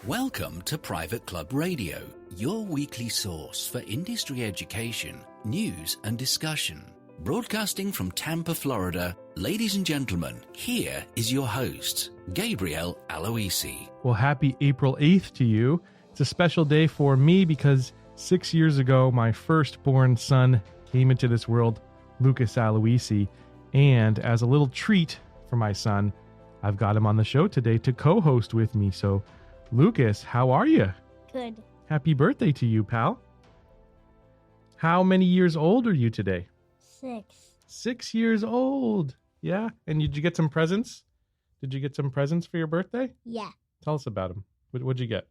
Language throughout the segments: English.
Welcome to Private Club Radio, your weekly source for industry education, news and discussion. Broadcasting from Tampa, Florida, ladies and gentlemen, here is your host, Gabriel Aluisy. Well, happy April 8th to you. It's a special day for me because 6 years ago, my firstborn son came into this world, Lucas Aluisy, and as a little treat for my son, I've got him on the show today to co-host with me. So, Lucas, how are you? Good. Happy birthday to you, pal. How many years old are you today? 6. 6 years old. Yeah. And did you get some presents? Did you get some presents for your birthday? Yeah. Tell us about them. What'd you get?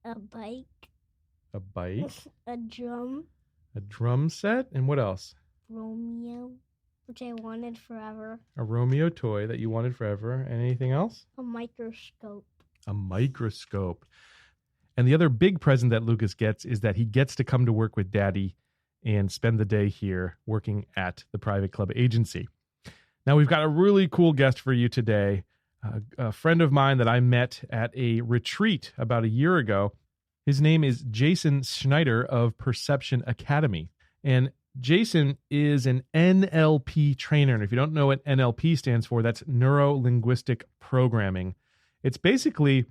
A bike. A bike? A drum. A drum set? And what else? Romeo, which I wanted forever. A Romeo toy that you wanted forever. And anything else? A microscope. A microscope. And the other big present that Lucas gets is that he gets to come to work with Daddy and spend the day here working at the Private Club Agency. Now, we've got a really cool guest for you today, a friend of mine that I met at a retreat about a year ago. His name is Jason Schneider of Perception Academy. And Jason is an NLP trainer. And if you don't know what NLP stands for, that's Neurolinguistic Programming. It's basically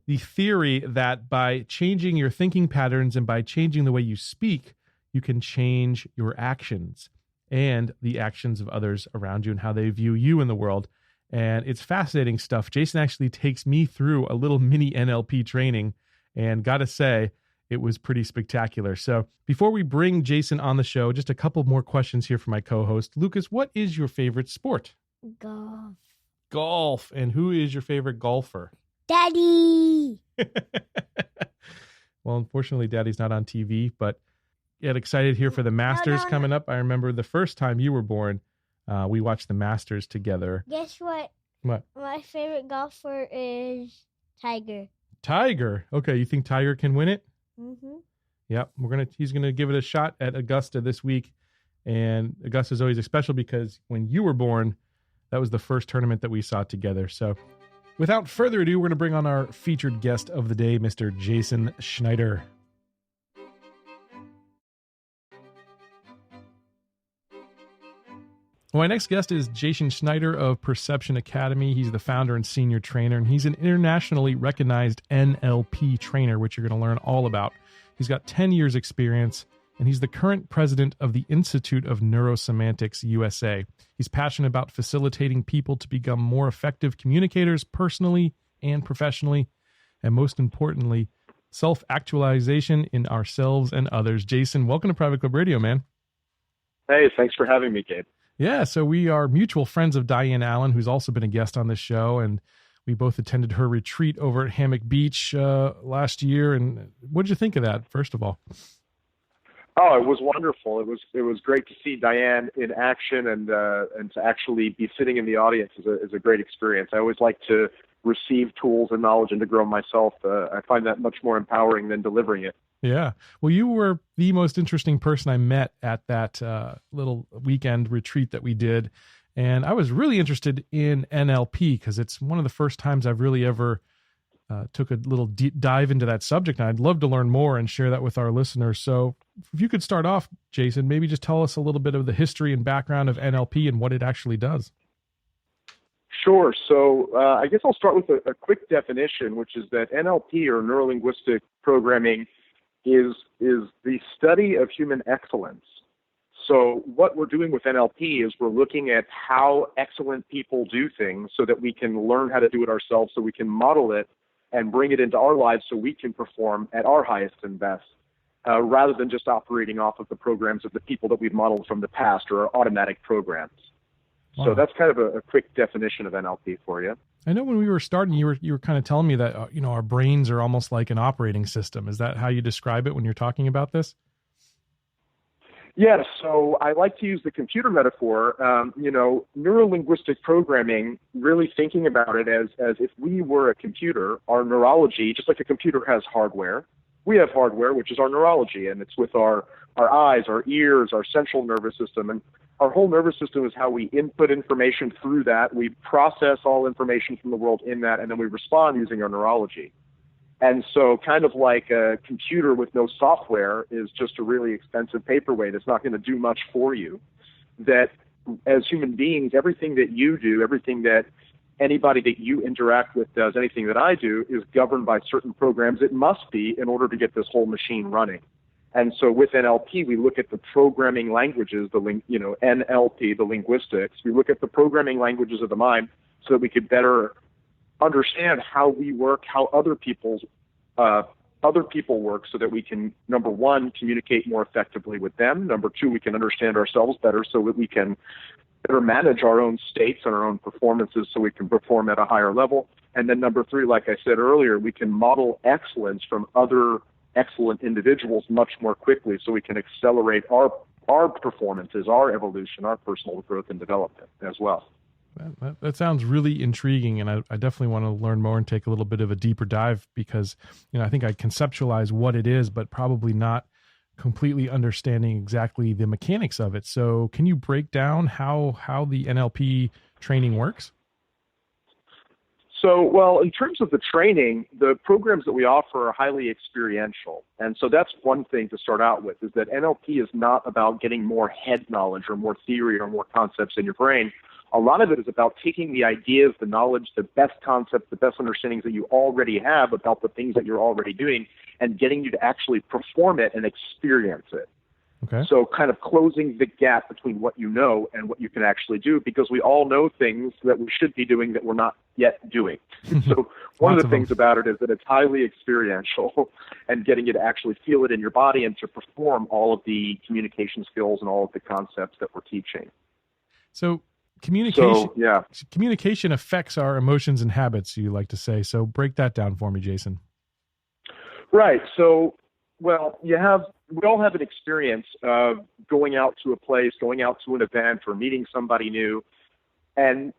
the theory that by changing your thinking patterns and by changing the way you speak, you can change your actions and the actions of others around you and how they view you in the world. And it's fascinating stuff. Jason actually takes me through a little mini NLP training, and gotta say, it was pretty spectacular. So before we bring Jason on the show, just a couple more questions here for my co-host. Lucas, what is your favorite sport? Golf. Golf. And who is your favorite golfer? Daddy! Well, unfortunately, Daddy's not on TV, but get excited here for the Masters coming up. I remember the first time you were born, we watched the Masters together. Guess what? What? My favorite golfer is Tiger. Tiger. Okay, you think Tiger can win it? Mm-hmm. Yep, he's gonna give it a shot at Augusta this week, and Augusta's always special because when you were born, that was the first tournament that we saw together. So, without further ado, we're gonna bring on our featured guest of the day, Mr. Jason Schneider. My next guest is Jason Schneider of Perception Academy. He's the founder and senior trainer, and he's an internationally recognized NLP trainer, which you're going to learn all about. He's got 10 years experience, and he's the current president of the Institute of Neurosemantics USA. He's passionate about facilitating people to become more effective communicators personally and professionally, and most importantly, self-actualization in ourselves and others. Jason, welcome to Private Club Radio, man. Hey, thanks for having me, Gabe. Yeah, so we are mutual friends of Diane Allen, who's also been a guest on this show, and we both attended her retreat over at Hammock Beach last year. And what did you think of that, first of all? Oh, it was wonderful. It was great to see Diane in action, and to actually be sitting in the audience is a great experience. I always like to receive tools and knowledge and to grow myself. I find that much more empowering than delivering it. Yeah. Well, you were the most interesting person I met at that little weekend retreat that we did. And I was really interested in NLP because it's one of the first times I've really ever took a little deep dive into that subject. And I'd love to learn more and share that with our listeners. So if you could start off, Jason, maybe just tell us a little bit of the history and background of NLP and what it actually does. Sure. So I guess I'll start with a quick definition, which is that NLP, or Neurolinguistic Programming, is the study of human excellence. So what we're doing with NLP is we're looking at how excellent people do things so that we can learn how to do it ourselves, so we can model it and bring it into our lives so we can perform at our highest and best, rather than just operating off of the programs of the people that we've modeled from the past, or our automatic programs. Wow. So that's kind of a quick definition of NLP for you. I know when we were starting, you were kind of telling me that our brains are almost like an operating system. Is that how you describe it when you're talking about this? Yeah, so I like to use the computer metaphor. Neurolinguistic programming, really thinking about it as if we were a computer. Our neurology, just like a computer has hardware, we have hardware, which is our neurology, and it's with our eyes, our ears, our central nervous system. And our whole nervous system is how we input information through that. We process all information from the world in that, and then we respond using our neurology. And so kind of like a computer with no software is just a really expensive paperweight. It's not going to do much for you. That as human beings, everything that you do, everything that anybody that you interact with does, anything that I do, is governed by certain programs. It must be in order to get this whole machine running. And so with NLP, we look at the programming languages, NLP, the linguistics. We look at the programming languages of the mind so that we could better understand how we work, how other people work, so that we can, number one, communicate more effectively with them. Number two, we can understand ourselves better so that we can better manage our own states and our own performances so we can perform at a higher level. And then number three, like I said earlier, we can model excellence from other excellent individuals much more quickly so we can accelerate our performances, our evolution, our personal growth and development as well. That sounds really intriguing, and I definitely want to learn more and take a little bit of a deeper dive because, I think I conceptualize what it is, but probably not completely understanding exactly the mechanics of it. So can you break down how the NLP training works? So, well, in terms of the training, the programs that we offer are highly experiential. And so that's one thing to start out with, is that NLP is not about getting more head knowledge or more theory or more concepts in your brain. A lot of it is about taking the ideas, the knowledge, the best concepts, the best understandings that you already have about the things that you're already doing and getting you to actually perform it and experience it. Okay. So kind of closing the gap between what you know and what you can actually do, because we all know things that we should be doing that we're not yet doing. So one of the things about it is that it's highly experiential and getting you to actually feel it in your body and to perform all of the communication skills and all of the concepts that we're teaching. So communication affects our emotions and habits, you like to say. So break that down for me, Jason. Right. So, well, we all have an experience of going out to a place, going out to an event, or meeting somebody new, and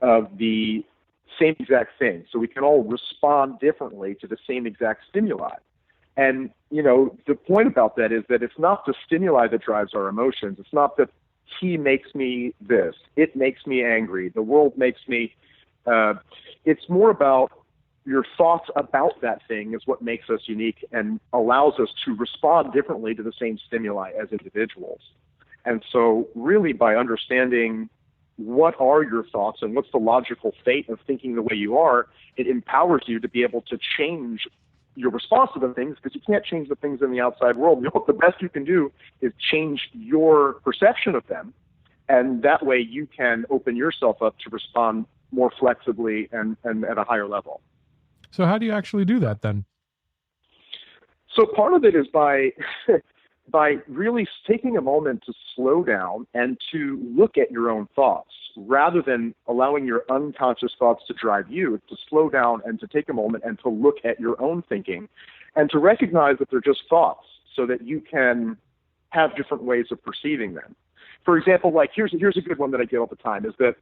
of the same exact thing. So we can all respond differently to the same exact stimuli. And, the point about that is that it's not the stimuli that drives our emotions. It's not that he makes me this. It makes me angry. The world makes me, it's more about your thoughts about that thing is what makes us unique and allows us to respond differently to the same stimuli as individuals. And so really by understanding what are your thoughts and what's the logical fate of thinking the way you are, it empowers you to be able to change your response to the things, because you can't change the things in the outside world. The best you can do is change your perception of them, and that way you can open yourself up to respond more flexibly and at a higher level. So how do you actually do that then? So part of it is by really taking a moment to slow down and to look at your own thoughts, rather than allowing your unconscious thoughts to drive you, to slow down and to take a moment and to look at your own thinking and to recognize that they're just thoughts so that you can have different ways of perceiving them. For example, like here's a good one that I get all the time, is that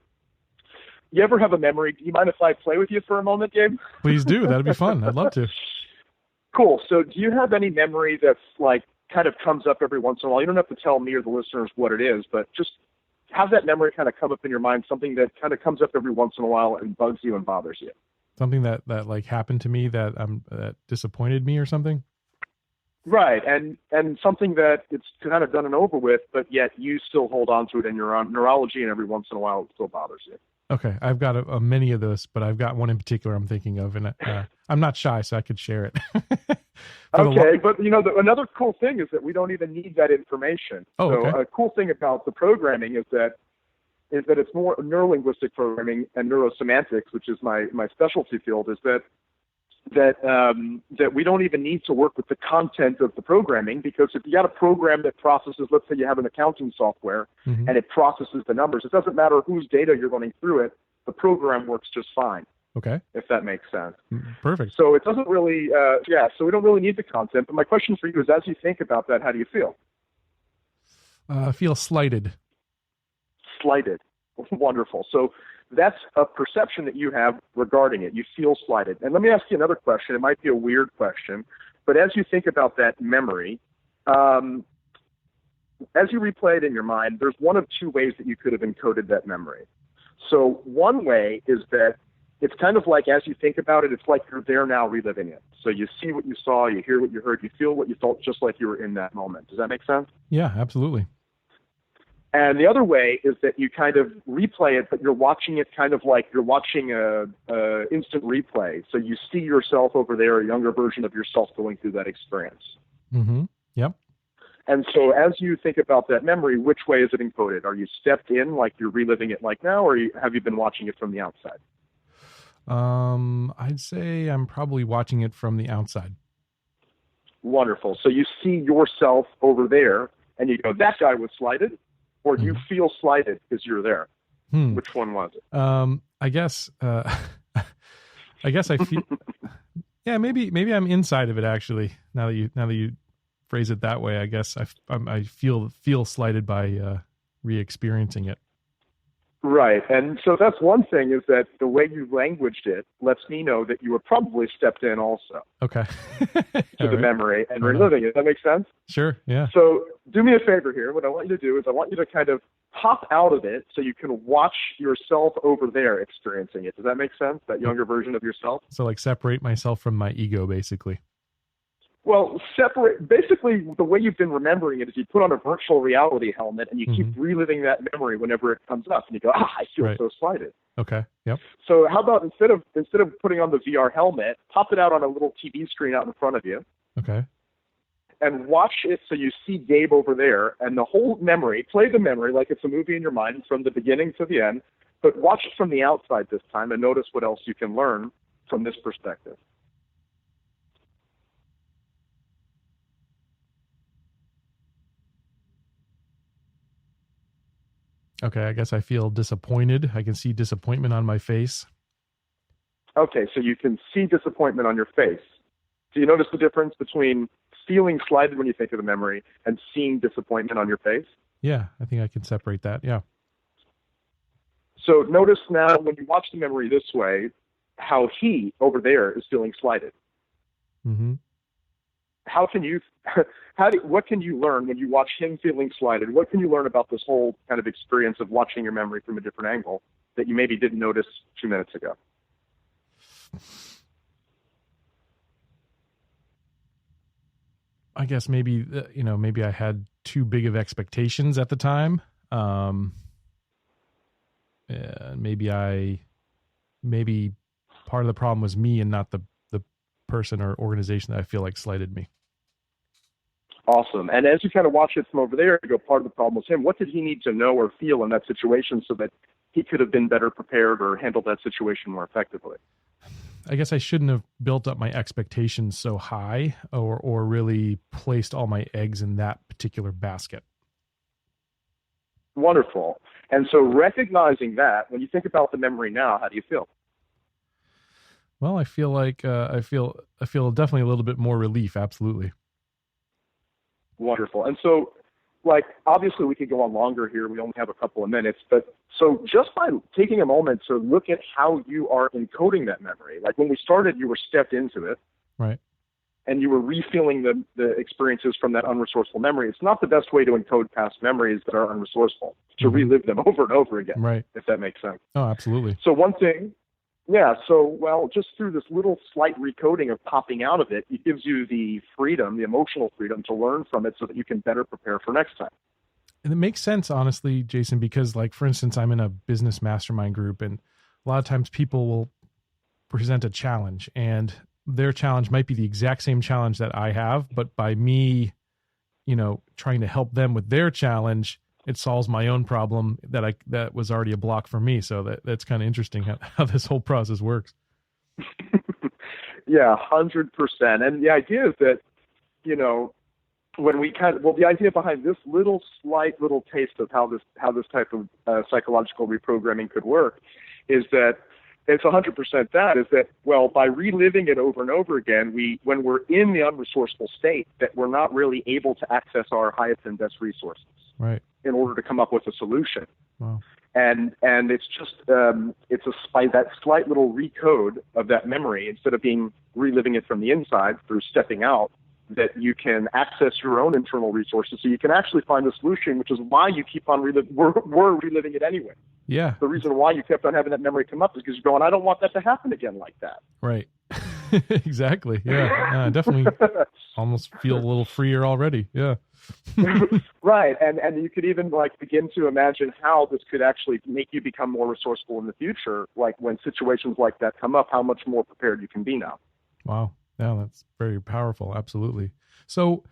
you ever have a memory? Do you mind if I play with you for a moment, Gabe? Please do. That'd be fun. I'd love to. Cool. So do you have any memory that's like kind of comes up every once in a while? You don't have to tell me or the listeners what it is, but just have that memory kind of come up in your mind, something that kind of comes up every once in a while and bugs you and bothers you. Something that like happened to me that that disappointed me or something? Right, and something that it's kind of done and over with, but yet you still hold on to it in your neurology, and every once in a while it still bothers you. Okay, I've got a many of those, but I've got one in particular I'm thinking of, and I'm not shy, so I could share it. Okay, but another cool thing is that we don't even need that information. Oh, so okay. A cool thing about the programming is that it's more neurolinguistic programming and neurosemantics, which is my specialty field, is that we don't even need to work with the content of the programming, because if you got a program that processes, let's say you have an accounting software, mm-hmm. and it processes the numbers, it doesn't matter whose data you're running through it, the program works just fine. Okay. If that makes sense. Perfect. So it doesn't really, so we don't really need the content. But my question for you is, as you think about that, how do you feel? I feel slighted. Slighted. Wonderful. So that's a perception that you have regarding it. You feel slighted. And let me ask you another question. It might be a weird question, but as you think about that memory, As you replay it in your mind, there's one of two ways that you could have encoded that memory. So one way is that it's kind of like, as you think about it, it's like you're there now reliving it. So you see what you saw, you hear what you heard, you feel what you felt, just like you were in that moment. Does that make sense? Yeah, absolutely. And the other way is that you kind of replay it, but you're watching it kind of like you're watching a instant replay. So you see yourself over there, a younger version of yourself going through that experience. Mm-hmm. Yep. And so as you think about that memory, which way is it encoded? Are you stepped in, like you're reliving it like now, or have you been watching it from the outside? I'd say I'm probably watching it from the outside. Wonderful. So you see yourself over there, and you go, that guy was slighted, or you feel slighted because you're there. Which one was it? I guess I feel. Yeah, maybe I'm inside of it actually. Now that you phrase it that way, I guess I feel slighted by re-experiencing it. Right, and so that's one thing, is that the way you languaged it lets me know that you were probably stepped in also. Okay. To the memory and reliving it. Does that make sense? Sure, yeah. So do me a favor here. What I want you to do is I want you to kind of pop out of it so you can watch yourself over there experiencing it. Does that make sense? That younger version of yourself? So like separate myself from my ego, basically. Well, basically the way you've been remembering it is you put on a virtual reality helmet and you keep reliving that memory whenever it comes up, and you go, I feel so slighted. Okay. Yep. So how about instead of putting on the VR helmet, pop it out on a little TV screen out in front of you. Okay. And watch it so you see Gabe over there, and the whole memory, play the memory like it's a movie in your mind from the beginning to the end, but watch it from the outside this time and notice what else you can learn from this perspective. Okay, I guess I feel disappointed. I can see disappointment on my face. Okay, so you can see disappointment on your face. Do you notice the difference between feeling slighted when you think of the memory and seeing disappointment on your face? Yeah, I think I can separate that, yeah. So notice now when you watch the memory this way, how he over there is feeling slighted. Mm-hmm. What can you learn when you watch him feeling slighted? What can you learn about this whole kind of experience of watching your memory from a different angle that you maybe didn't notice 2 minutes ago? I guess maybe I had too big of expectations at the time. Maybe part of the problem was me and not the person or organization that I feel like slighted me. Awesome. And as you kind of watch it from over there, you go, part of the problem was him. What did he need to know or feel in that situation so that he could have been better prepared or handled that situation more effectively? I guess I shouldn't have built up my expectations so high or really placed all my eggs in that particular basket. Wonderful. And so recognizing that, when you think about the memory now, how do you feel? Well, I feel like I feel definitely a little bit more relief. Absolutely. Wonderful. And so, like, obviously we could go on longer here. We only have a couple of minutes, but so just by taking a moment to look at how you are encoding that memory, like when we started, you were stepped into it. Right. And you were refeeling the experiences from that unresourceful memory. It's not the best way to encode past memories that are unresourceful, to relive them over and over again, right? If that makes sense. Oh, absolutely. So one thing, just through this little slight recoding of popping out of it, it gives you the freedom, the emotional freedom to learn from it so that you can better prepare for next time. And it makes sense, honestly, Jason, because like, for instance, I'm in a business mastermind group, and a lot of times people will present a challenge, and their challenge might be the exact same challenge that I have, but by me, trying to help them with their challenge, it solves my own problem that was already a block for me. So that's kind of interesting how this whole process works. Yeah, 100%. And the idea is that, the idea behind this slight little taste of how this type of psychological reprogramming could work is that it's 100% by reliving it over and over again, when we're in the unresourceful state, that we're not really able to access our highest and best resources. Right. In order to come up with a solution. Wow. And it's just, that slight little recode of that memory, instead of reliving it from the inside through stepping out, that you can access your own internal resources so you can actually find the solution, which is why you keep on we're reliving it anyway. Yeah. The reason why you kept on having that memory come up is because you're going, I don't want that to happen again like that. Right. Exactly. Yeah. Definitely almost feel a little freer already. Yeah. Right. And you could even like begin to imagine how this could actually make you become more resourceful in the future. Like when situations like that come up, how much more prepared you can be now. Wow. Yeah, that's very powerful. Absolutely. So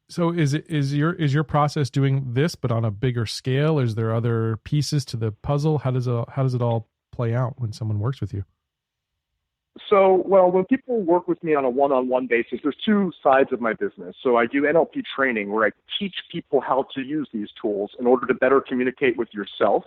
so is your process doing this but on a bigger scale? Is there other pieces to the puzzle? How does it all play out when someone works with you? So, well, when people work with me on a one-on-one basis, there's two sides of my business. So I do NLP training where I teach people how to use these tools in order to better communicate with yourself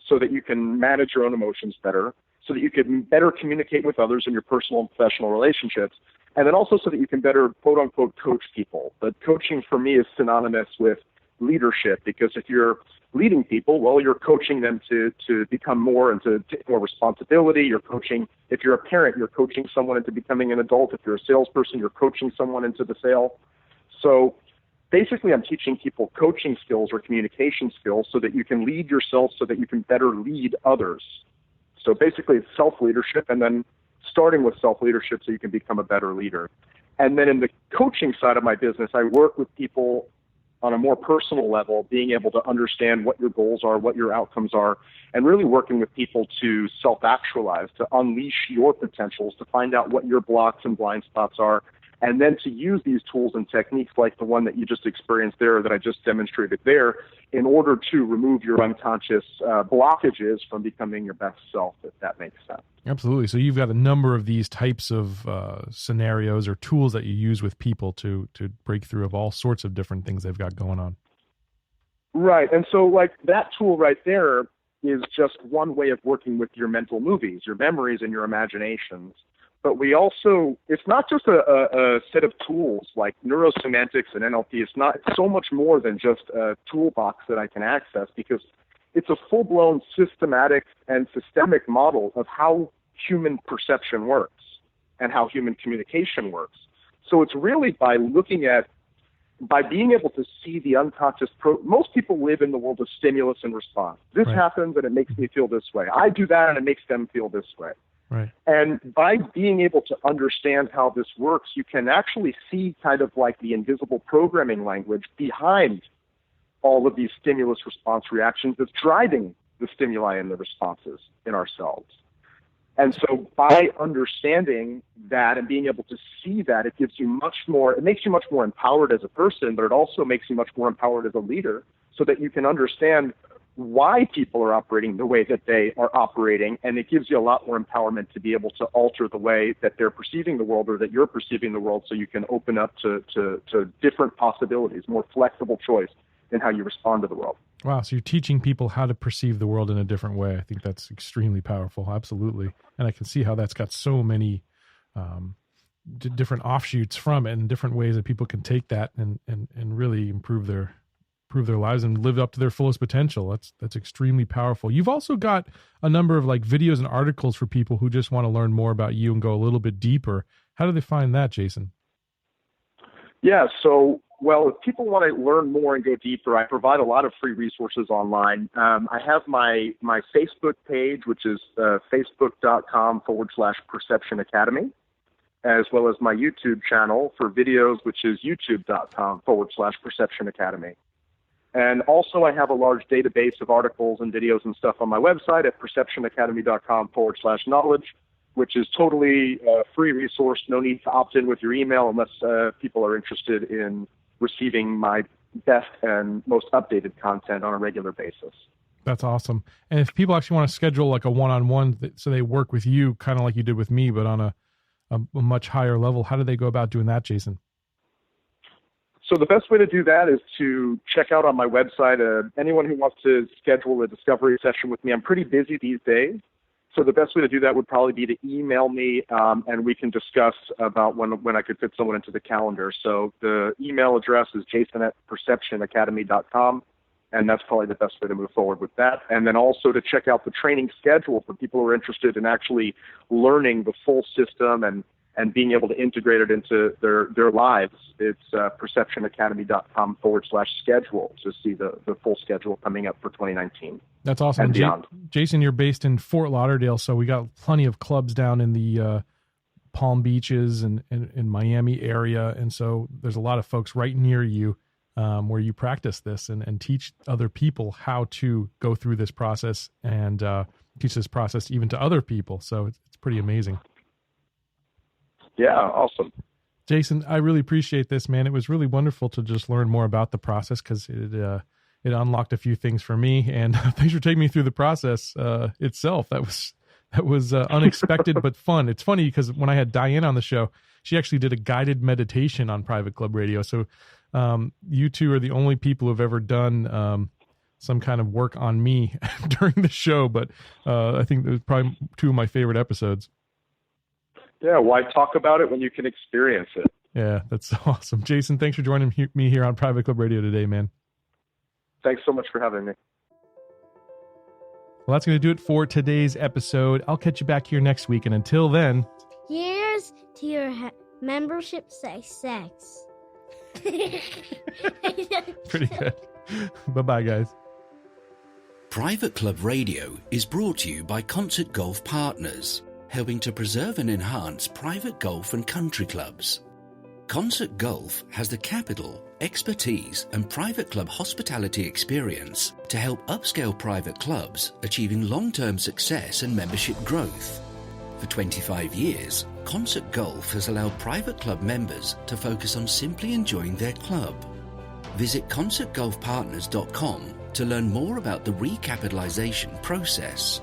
so that you can manage your own emotions better, so that you can better communicate with others in your personal and professional relationships, and then also so that you can better, quote-unquote, coach people. But coaching for me is synonymous with leadership, because if you're leading people, well, you're coaching them to become more and to take more responsibility. You're coaching, if you're a parent, you're coaching someone into becoming an adult. If you're a salesperson, you're coaching someone into the sale. So basically, I'm teaching people coaching skills or communication skills so that you can lead yourself, so that you can better lead others. So basically, it's self-leadership, and then starting with self-leadership so you can become a better leader. And then in the coaching side of my business, I work with people on a more personal level, being able to understand what your goals are, what your outcomes are, and really working with people to self-actualize, to unleash your potentials, to find out what your blocks and blind spots are, and then to use these tools and techniques like the one that you just experienced there, that I just demonstrated there, in order to remove your unconscious blockages from becoming your best self, if that makes sense. Absolutely. So you've got a number of these types of scenarios or tools that you use with people to break through of all sorts of different things they've got going on. Right. And so like that tool right there is just one way of working with your mental movies, your memories, and your imaginations. But we also, it's not just a set of tools like neurosemantics and NLP. It's so much more than just a toolbox that I can access, because it's a full-blown systematic and systemic model of how human perception works and how human communication works. So it's really by being able to see the unconscious, most people live in the world of stimulus and response. This Right. happens and it makes me feel this way. I do that and it makes them feel this way. Right. And by being able to understand how this works, you can actually see kind of like the invisible programming language behind all of these stimulus response reactions that's driving the stimuli and the responses in ourselves. And so by understanding that and being able to see that, it makes you much more empowered as a person, but it also makes you much more empowered as a leader, so that you can understand why people are operating the way that they are operating, and it gives you a lot more empowerment to be able to alter the way that they're perceiving the world, or that you're perceiving the world, so you can open up to different possibilities, more flexible choice in how you respond to the world. Wow. So you're teaching people how to perceive the world in a different way. I think that's extremely powerful. Absolutely. And I can see how that's got so many different offshoots from it, and different ways that people can take that and really improve their lives and live up to their fullest potential. That's extremely powerful. You've also got a number of like videos and articles for people who just want to learn more about you and go a little bit deeper. How do they find that, Jason? Yeah, so, well, if people want to learn more and go deeper, I provide a lot of free resources online. I have my Facebook page, which is facebook.com/Perception Academy, as well as my YouTube channel for videos, which is youtube.com/Perception Academy. And also I have a large database of articles and videos and stuff on my website at perceptionacademy.com/knowledge, which is totally free resource. No need to opt in with your email unless people are interested in receiving my best and most updated content on a regular basis. That's awesome. And if people actually want to schedule like a one-on-one, so they work with you kind of like you did with me, but on a much higher level, how do they go about doing that, Jason? So the best way to do that is to check out on my website. Anyone who wants to schedule a discovery session with me, I'm pretty busy these days. So the best way to do that would probably be to email me, and we can discuss about when I could fit someone into the calendar. So the email address is jason@perceptionacademy.com, and that's probably the best way to move forward with that. And then also to check out the training schedule for people who are interested in actually learning the full system and and being able to integrate it into their lives. It's perceptionacademy.com/schedule to see the full schedule coming up for 2019. That's awesome. And beyond. Jason, you're based in Fort Lauderdale, so we got plenty of clubs down in the Palm Beaches and in Miami area, and so there's a lot of folks right near you where you practice this and teach other people how to go through this process and teach this process even to other people. So it's pretty amazing. Yeah, awesome. Jason, I really appreciate this, man. It was really wonderful to just learn more about the process because it unlocked a few things for me. And thanks for taking me through the process itself. That was unexpected but fun. It's funny because when I had Diane on the show, she actually did a guided meditation on Private Club Radio. So you two are the only people who've ever done some kind of work on me during the show. But I think it was probably two of my favorite episodes. Yeah, why talk about it when you can experience it? Yeah, that's awesome. Jason, thanks for joining me here on Private Club Radio today, man. Thanks so much for having me. Well, that's going to do it for today's episode. I'll catch you back here next week. And until then, here's to your membership success. Pretty good. Bye-bye, guys. Private Club Radio is brought to you by Concert Golf Partners, helping to preserve and enhance private golf and country clubs. Concert Golf has the capital, expertise, and private club hospitality experience to help upscale private clubs achieving long-term success and membership growth. For 25 years, Concert Golf has allowed private club members to focus on simply enjoying their club. Visit concertgolfpartners.com to learn more about the recapitalization process.